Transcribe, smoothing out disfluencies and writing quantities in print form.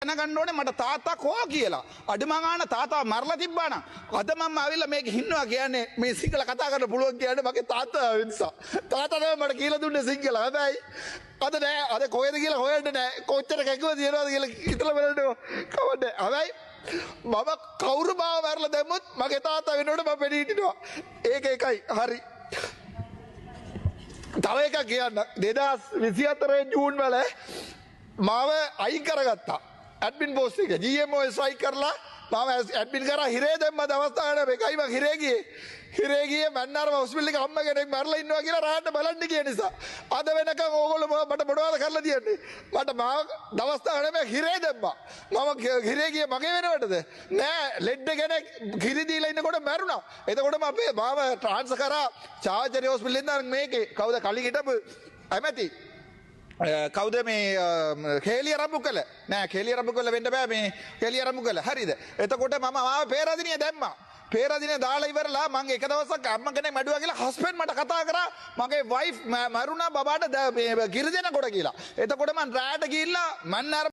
දැනගන්න ඕනේ මට තාත්තා කෝ කියලා. අඩුමගාන තාත්තා මරලා තිබ්බා නම් අද මම ආවිල්ලා මේක හින්නවා කියන්නේ මේ සිංහල කතා කරන්න පුළුවන් කියන්නේ මගේ තාත්තා නිසා. තාත්තා තමයි මට කියලා දුන්නේ සිංහල. හැබැයි අද නෑ අද කොහෙද කියලා හොයන්න නෑ. කොච්චර කැකුව තියනවද කියලා හිතලා බලන්න කවන්නේ. හැබැයි මම කවුරු බව මරලා දැම්මොත් මගේ තාත්තා වෙනකොට මම පෙනී හිටිනවා. ඒක එකයි හරි. තව එකක් කියන්න 2024 ජූන් වල මාව අයින් කරගත්තා ඇඩ්මින් පෝස්ට් එක GMO ස්ට්‍රයික් කරලා මාව ඇඩ්මින් කරා හිරේ දැම්ම දවස්තාවකට මේකයි මම හිරේ ගියේ මන්නාරම හොස්පිටල් එක අම්ම කෙනෙක් මැරලා ඉන්නවා කියලා රාහට බලන්න ගිය නිසා අද වෙනකන් ඕගොල්ලෝ මට මොනවද කරලා තියන්නේ මට මාව දවස්තාවකට මේ හිරේ දැම්මා මම හිරේ ගියේ මගේ වෙනවටද නෑ ලෙඩ කෙනෙක් කිරි දීලා ඉන්නකොට මැරුණා එතකොට මාව ට්‍රාන්ස්ෆර් කරා චාර්ජරි හොස්පිටල් එකෙන් මේකේ කවුද කලින් හිටපු ඇමති කවුද මේ කේලිය රඹුකල නෑ කේලිය රඹුකල වෙන්න බෑ මේ කේලිය රඹුකල හරිද එතකොට මම ආව පේරාදිනිය දැම්මා පේරාදිනිය දාලා ඉවරලා මම එක දවසක් අම්ම කෙනෙක් මැඩුවා කියලා හස්බන්ඩ් මට කතා කරා මගේ වයිෆ් මරුණා බබාට කිරි දෙනකොට කියලා එතකොට මම රාට ගිහිල්ලා මන්